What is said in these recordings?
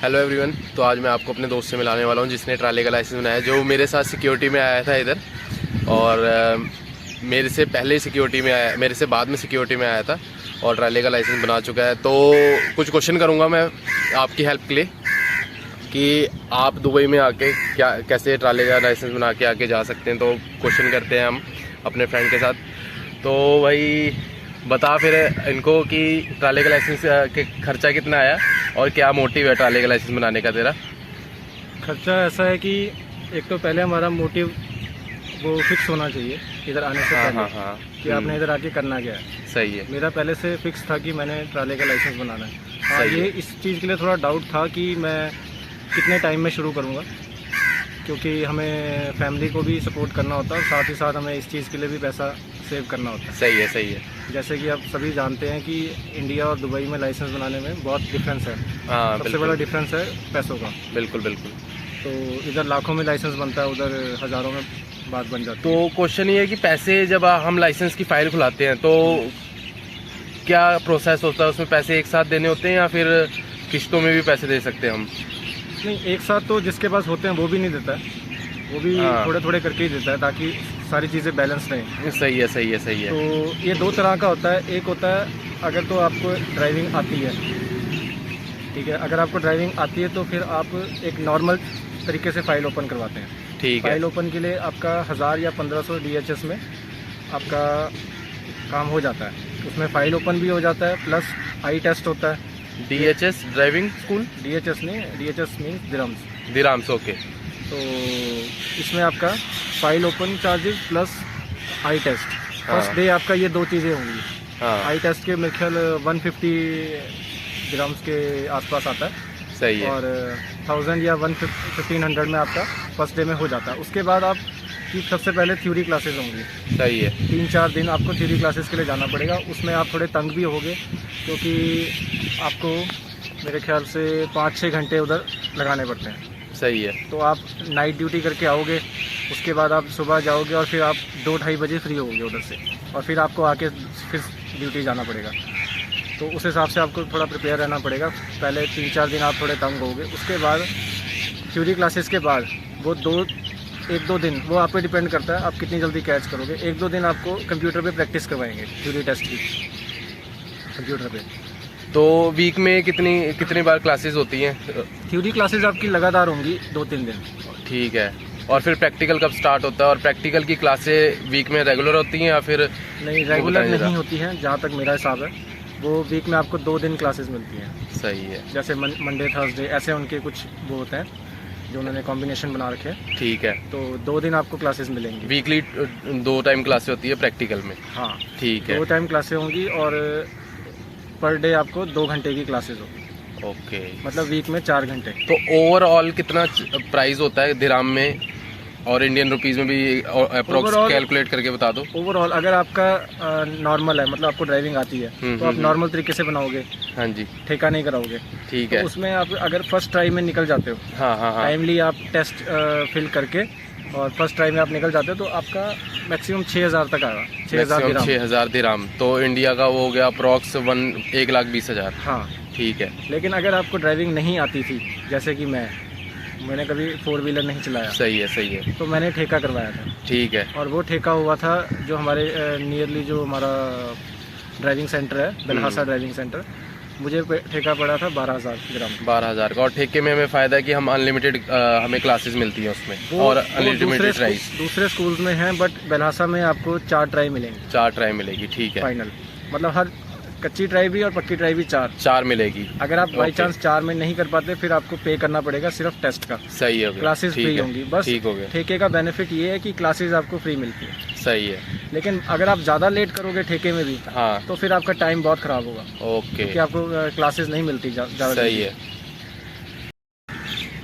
Hello everyone. तो आज मैं आपको अपने दोस्त से मिलाने वाला हूँ जिसने ट्राले का लाइसेंस बनाया, जो मेरे साथ सिक्योरिटी में आया था इधर, और मेरे से पहले सिक्योरिटी में आया, मेरे से बाद में सिक्योरिटी में आया था और ट्राले का लाइसेंस बना चुका है। तो कुछ क्वेश्चन करूँगा मैं आपकी हेल्प के लिए कि आप दुबई में आके कैसे ट्राले का लाइसेंस बना के आके जा सकते हैं। तो क्वेश्चन करते हैं हम अपने फ्रेंड के साथ। तो भाई बता फिर इनको कि ट्राले का लाइसेंस के खर्चा कितना आया और क्या मोटिव है ट्राले का लाइसेंस बनाने का तेरा? खर्चा ऐसा है कि एक तो पहले हमारा मोटिव वो फिक्स होना चाहिए इधर आने से पहले। कि आपने इधर आके करना क्या है। सही है। मेरा पहले से फिक्स था कि मैंने ट्राले का लाइसेंस बनाना है। हाँ, ये इस चीज़ के लिए थोड़ा डाउट था कि मैं कितने टाइम में शुरू करूँगा, क्योंकि हमें फैमिली को भी सपोर्ट करना होता है और साथ ही साथ हमें इस चीज़ के लिए भी पैसा सेव करना होता है। सही है, सही है। जैसे कि आप सभी जानते हैं कि इंडिया और दुबई में लाइसेंस बनाने में बहुत डिफरेंस है। हाँ, सबसे बड़ा डिफरेंस है पैसों का। बिल्कुल बिल्कुल। तो इधर लाखों में लाइसेंस बनता है, उधर हज़ारों में बात बन जाती है। तो क्वेश्चन ये है कि पैसे जब हम लाइसेंस की फ़ाइल खुलाते हैं तो क्या प्रोसेस होता है? उसमें पैसे एक साथ देने होते हैं या फिर किस्तों में भी पैसे दे सकते हैं हम? नहीं, एक साथ तो जिसके पास होते हैं वो भी नहीं देता है, वो भी थोड़े थोड़े करके ही देता है ताकि सारी चीज़ें बैलेंस रहें। सही है, सही है, सही है। तो ये दो तरह का होता है। एक होता है अगर तो आपको ड्राइविंग आती है, ठीक है, अगर आपको ड्राइविंग आती है तो फिर आप एक नॉर्मल तरीके से फ़ाइल ओपन करवाते हैं। ठीक है। फ़ाइल ओपन के लिए आपका 1000 या 1500 DHS में आपका काम हो जाता है। उसमें फ़ाइल ओपन भी हो जाता है, प्लस आई टेस्ट होता है। DHS driving school? DHS नहीं, DHS मीन्स दिराम्स। ओके। तो इसमें आपका फ़ाइल ओपन चार्जेस प्लस आई टेस्ट। फर्स्ट डे आपका ये दो चीज़ें होंगी। हाँ। आई टेस्ट के मेरे ख्याल 150 ग्राम्स के आसपास आता है। सही है। और 1000 या 1500 में आपका फर्स्ट डे में हो जाता है। उसके बाद आप की सबसे पहले थ्योरी क्लासेस होंगी। सही है। 3-4 दिन आपको थ्योरी क्लासेस के लिए जाना पड़ेगा। उसमें आप थोड़े तंग भी होगे, क्योंकि आपको मेरे ख्याल से 5-6 घंटे उधर लगाने पड़ते हैं। सही है। तो आप नाइट ड्यूटी करके आओगे, उसके बाद आप सुबह जाओगे और फिर आप 2-2:30 बजे फ्री होगे उधर से, और फिर आपको आके फिर ड्यूटी जाना पड़ेगा। तो उस हिसाब से आपको थोड़ा प्रिपेयर रहना पड़ेगा। पहले 3-4 दिन आप थोड़े तंग होगे। उसके बाद थ्योरी क्लासेस के बाद वो 1-2 दिन वो आप पे डिपेंड करता है आप कितनी जल्दी कैच करोगे। 1-2 दिन आपको कंप्यूटर पे प्रैक्टिस करवाएंगे थ्योरी टेस्ट की कंप्यूटर पे। तो वीक में कितनी बार क्लासेस होती हैं? थ्योरी क्लासेस आपकी लगातार होंगी 2-3 दिन। ठीक है। और फिर प्रैक्टिकल कब स्टार्ट होता है? और प्रैक्टिकल की क्लासें वीक में रेगुलर होती हैं या फिर? नहीं, रेगुलर नहीं होती हैं, जहाँ तक मेरा हिसाब है। वो वीक में आपको 2 दिन क्लासेस मिलती हैं। सही है। जैसे मंडे थर्सडे ऐसे उनके कुछ वो होते हैं जो उन्होंने कॉम्बिनेशन बना रखे हैं। ठीक है। तो 2 दिन आपको क्लासेस मिलेंगी। वीकली 2 टाइम क्लासेस होती है प्रैक्टिकल में? हाँ, ठीक है। 2 टाइम क्लासेस होंगी और पर डे आपको 2 घंटे की क्लासेस होगी। ओके। मतलब वीक में 4 घंटे। तो ओवरऑल कितना प्राइस होता है दिराम में और इंडियन रुपीस में भी अप्रोक्स कैलकुलेट करके बता दो? ओवरऑल अगर आपका नॉर्मल है, मतलब आपको ड्राइविंग आती है, तो आप नॉर्मल तरीके से बनाओगे। हाँ जी। ठेका नहीं कराओगे। ठीक है। तो उसमें आप अगर फर्स्ट ट्राई में निकल जाते हो, हाँ हाँ हाँ, टाइमली आप टेस्ट फिल करके और फर्स्ट ट्राई में आप निकल जाते हो, तो आपका मैक्सिमम 6000 तक आएगा। 6000 दिराम। तो इंडिया का वो हो गया अप्रोक्स 1,20,000। हाँ, ठीक है। लेकिन अगर आपको ड्राइविंग नहीं आती थी, जैसे कि मैंने कभी 4 व्हीलर नहीं चलाया। सही है, सही है। तो मैंने ठेका करवाया था। ठीक है। और वो ठेका हुआ था जो हमारे नियरली जो हमारा ड्राइविंग सेंटर है, बेलहासा ड्राइविंग सेंटर, मुझे ठेका पड़ा था 12,000 ग्राम। 12,000 का। और ठेके में हमें फ़ायदा है कि हम अनलिमिटेड हमें क्लासेस मिलती हैं उसमें, और अनलिमिटेड ट्राइस दूसरे स्कूल्स में हैं, बट बेलहासा में आपको 4 ट्राई मिलेंगी। 4 ट्राई मिलेगी। ठीक है। फाइनल मतलब हर कच्ची ट्राई भी और पक्की ट्राई भी 4 मिलेगी। अगर आप बाई चांस 4 में नहीं कर पाते, फिर आपको पे करना पड़ेगा सिर्फ टेस्ट का। सही है। क्लासेस फ्री होंगी बस। ठीक हो गया। ठेके का बेनिफिट ये है कि क्लासेस आपको फ्री मिलती है। सही है। लेकिन अगर आप ज़्यादा लेट करोगे ठेके में भी, हाँ, तो फिर आपका टाइम बहुत ख़राब होगा। ओके। क्योंकि आपको क्लासेस नहीं मिलती ज़्यादा। सही है।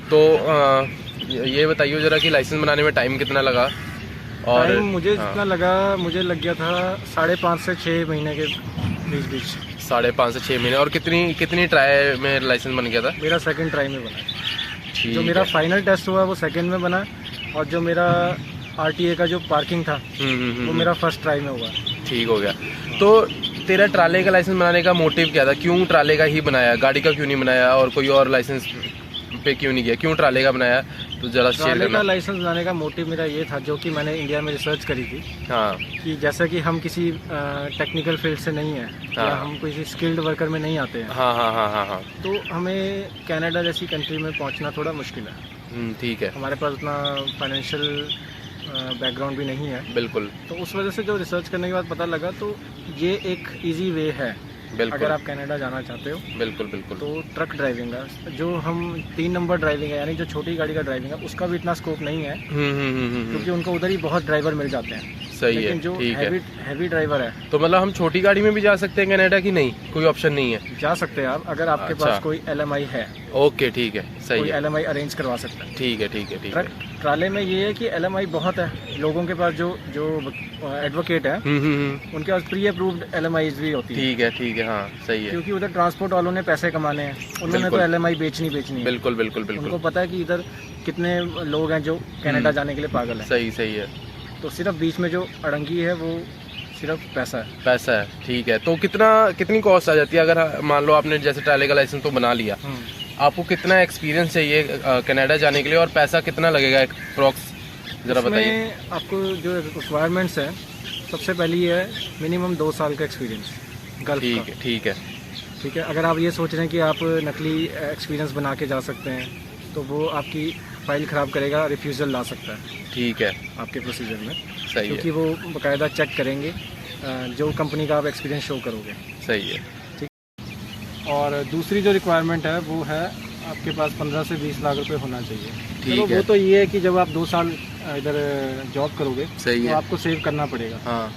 तो ये बताइए ज़रा कि लाइसेंस बनाने में टाइम कितना लगा? और टाइम मुझे जितना लगा, मुझे लग गया था 5.5 से 6 महीने के बीच। 5.5 से 6 महीने। और कितनी ट्राई में लाइसेंस बन गया था? मेरा सेकंड ट्राई में बना। जो ठीक मेरा है। फाइनल टेस्ट हुआ वो सेकंड में बना, और जो मेरा RTA का जो पार्किंग था वो मेरा फर्स्ट ट्राई में हुआ। ठीक हो गया। तो तेरा ट्राले का लाइसेंस बनाने का मोटिव क्या था? क्यों ट्राले का ही बनाया? गाड़ी का क्यों नहीं बनाया और कोई और लाइसेंस पे क्यों नहीं किया, क्यों ट्राले का बनाया, तो जरा शेयर ट्राले का करना। लाइसेंस बनाने का मोटिव मेरा ये था, जो कि मैंने इंडिया में रिसर्च करी थी, हाँ कि जैसा कि हम किसी टेक्निकल फील्ड से नहीं है या हाँ। हम किसी स्किल्ड वर्कर में नहीं आते हैं, हाँ हाँ हाँ हाँ हाँ। तो हमें कनाडा जैसी कंट्री में पहुंचना थोड़ा मुश्किल है। ठीक है, हमारे पास उतना फाइनेंशियल बैकग्राउंड भी नहीं है, बिल्कुल तो उस वजह से जो रिसर्च करने के बाद पता लगा, तो ये एक इजी वे है बिल्कुल अगर आप कनाडा जाना चाहते हो। बिल्कुल बिल्कुल। तो ट्रक ड्राइविंग का जो हम 3 नंबर ड्राइविंग है, यानी जो छोटी गाड़ी का ड्राइविंग है, उसका भी इतना स्कोप नहीं है, क्योंकि उनको उधर ही बहुत ड्राइवर मिल जाते हैं। सही है, लेकिन जो ठीक है। हैवी ड्राइवर है, तो मतलब हम छोटी गाड़ी में भी जा सकते हैं कनाडा की, नहीं कोई ऑप्शन नहीं है? जा सकते हैं आप, अगर आपके अच्छा। पास कोई LMI है, ओके ठीक है, सही कोई है, LMI अरेंज करवा सकता है। ठीक है ठीक है ठीक ट्रक है। ट्राले में ये है कि LMI बहुत है लोगों के पास, जो एडवोकेट है उनके पास प्री अप्रूव्ड LMI भी होती है, ठीक है, हाँ सही है, क्योंकि उधर ट्रांसपोर्ट वालों ने पैसे कमाने हैं, उन्होंने तो बिल्कुल। LMI बेचनी है। बिल्कुल बिल्कुल उनको बिल्कुल, पता है कि इधर कितने लोग हैं जो कनाडा जाने के लिए पागल हैं, सही सही है, तो सिर्फ बीच में जो अड़ंगी है वो सिर्फ पैसा है। पैसा है, ठीक है। तो कितनी कॉस्ट आ जाती है, अगर मान लो आपने जैसे ट्राले का लाइसेंस तो बना लिया, आपको कितना एक्सपीरियंस चाहिए कनाडा जाने के लिए, और पैसा कितना लगेगा अप्रॉक्स, जरा बताइए। उसमें आपको जो रिक्वायरमेंट्स है, सबसे पहली है मिनिमम 2 साल का एक्सपीरियंस गल्फ का। ठीक है ठीक है ठीक है, अगर आप ये सोच रहे हैं कि आप नकली एक्सपीरियंस बना के जा सकते हैं, तो वो आपकी फाइल ख़राब करेगा, रिफ्यूज़ल ला सकता है ठीक है, आपके प्रोसीजर में, सही क्योंकि है, वो बाकायदा चेक करेंगे जो कंपनी का आप एक्सपीरियंस शो करोगे। सही है, और दूसरी जो रिक्वायरमेंट है वो है आपके पास 15 से 20 लाख रुपए होना चाहिए। ठीक चलो है। वो तो ये है कि जब आप 2 साल इधर जॉब करोगे सही तो है, आपको सेव करना पड़ेगा। हाँ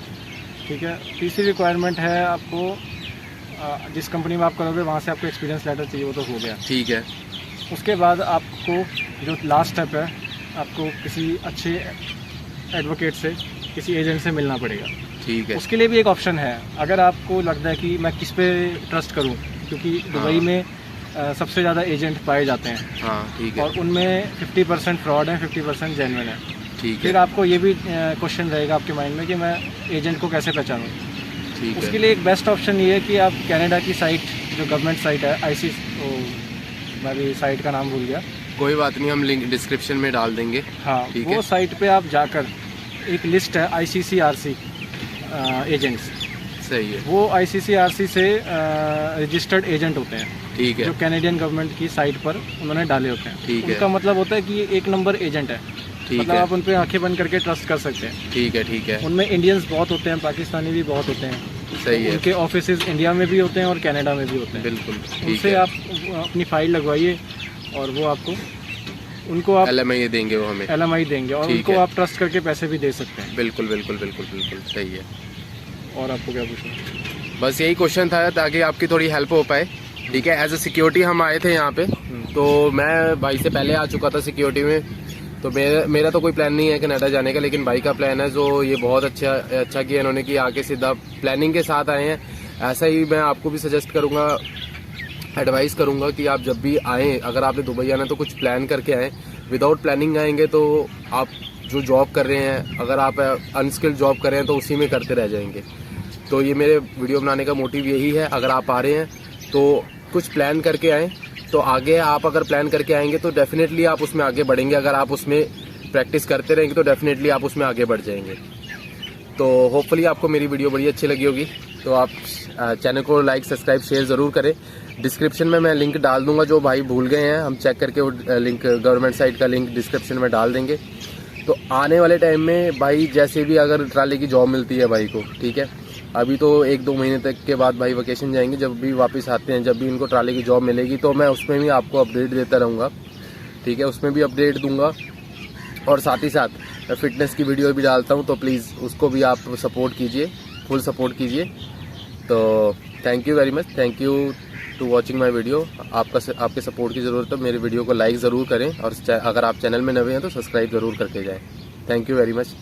ठीक है, तीसरी रिक्वायरमेंट है आपको जिस कंपनी में आप करोगे वहाँ से आपको एक्सपीरियंस लेटर चाहिए, वो तो हो गया। ठीक है, उसके बाद आपको जो लास्ट स्टेप है, आपको किसी अच्छे एडवोकेट से, किसी एजेंट से मिलना पड़ेगा। ठीक है, उसके लिए भी एक ऑप्शन है, अगर आपको लगता है कि मैं किस पे ट्रस्ट करूं, क्योंकि दुबई में सबसे ज़्यादा एजेंट पाए जाते हैं, हाँ ठीक है, और उनमें 50% फ्रॉड है, 50% जेन्युइन है। ठीक फिर है, आपको ये भी क्वेश्चन रहेगा आपके माइंड में कि मैं एजेंट को कैसे पहचानूं। ठीक उसके है, लिए एक बेस्ट ऑप्शन ये है कि आप कनाडा की साइट, जो गवर्नमेंट साइट है, मैं भी साइट का नाम भूल गया, कोई बात नहीं, हम लिंक डिस्क्रिप्शन में डाल देंगे। हाँ, ठीक वो है। साइट पे आप जाकर, एक लिस्ट है ICCRC एजेंट्स, सही है, वो ICCRC से रजिस्टर्ड एजेंट होते हैं, ठीक है, जो कैनेडियन गवर्नमेंट की साइट पर उन्होंने डाले होते हैं। ठीक है। उनका मतलब होता है कि ये 1 नंबर एजेंट है, ठीक मतलब है, आप उन पे आंखें बंद करके ट्रस्ट कर सकते हैं। ठीक है, ठीक है, उनमें इंडियंस बहुत होते हैं, पाकिस्तानी भी बहुत होते हैं, सही है, उनके ऑफिसेज इंडिया में भी होते हैं और कनाडा में भी होते हैं। बिल्कुल ठीक उनसे है। आप अपनी फाइल लगवाइए और वो आपको, उनको आप LMI देंगे वो हमें, LMI देंगे, और ठीक उनको है। आप ट्रस्ट करके पैसे भी दे सकते हैं। बिल्कुल बिल्कुल बिल्कुल बिल्कुल सही है। और आपको क्या पूछना? बस यही क्वेश्चन था ताकि आपकी थोड़ी हेल्प हो पाए। ठीक है, एज अ सिक्योरिटी हम आए थे यहाँ पे, तो मैं भाई से पहले आ चुका था सिक्योरिटी में, तो मेरा तो कोई प्लान नहीं है कनाडा जाने का, लेकिन भाई का प्लान है, जो ये बहुत अच्छा किया इन्होंने कि आके सीधा प्लानिंग के साथ आए हैं। ऐसा ही मैं आपको भी सजेस्ट करूँगा, एडवाइस करूँगा कि आप जब भी आएँ, अगर आपने दुबई आना है तो कुछ प्लान करके आएँ। विदाउट प्लानिंग आएंगे तो आप जो जॉब कर रहे हैं, अगर आप अनस्किल्ड जॉब कर रहे हैं तो उसी में करते रह जाएंगे। तो ये मेरे वीडियो बनाने का मोटिव यही है, अगर आप आ रहे हैं तो कुछ प्लान करके आएँ, तो आगे आप अगर प्लान करके आएंगे तो डेफिनेटली आप उसमें आगे बढ़ेंगे। अगर आप उसमें प्रैक्टिस करते रहेंगे तो डेफिनेटली आप उसमें आगे बढ़ जाएंगे। तो होपफुली आपको मेरी वीडियो बड़ी अच्छी लगी होगी, तो आप चैनल को लाइक, सब्सक्राइब, शेयर ज़रूर करें। डिस्क्रिप्शन में मैं लिंक डाल दूंगा, जो भाई भूल गए हैं हम चेक करके वो लिंक, गवर्नमेंट साइट का लिंक डिस्क्रिप्शन में डाल देंगे। तो आने वाले टाइम में भाई जैसे भी अगर ट्राले की जॉब मिलती है भाई को, ठीक है, अभी तो 1-2 महीने तक के बाद भाई वेकेशन जाएंगे, जब भी वापस आते हैं, जब भी इनको ट्राले की जॉब मिलेगी तो मैं उसमें भी आपको अपडेट देता रहूँगा। ठीक है, उसमें भी अपडेट दूंगा, और साथ ही साथ फिटनेस की वीडियो भी डालता हूँ, तो प्लीज़ उसको भी आप सपोर्ट कीजिए, फुल सपोर्ट कीजिए। तो thank you very much, thank you to watching my video. आपके सपोर्ट की ज़रूरत है, मेरे वीडियो को लाइक ज़रूर करें, और अगर आप चैनल में नए हैं तो सब्सक्राइब ज़रूर करके जाएँ। Thank you very much.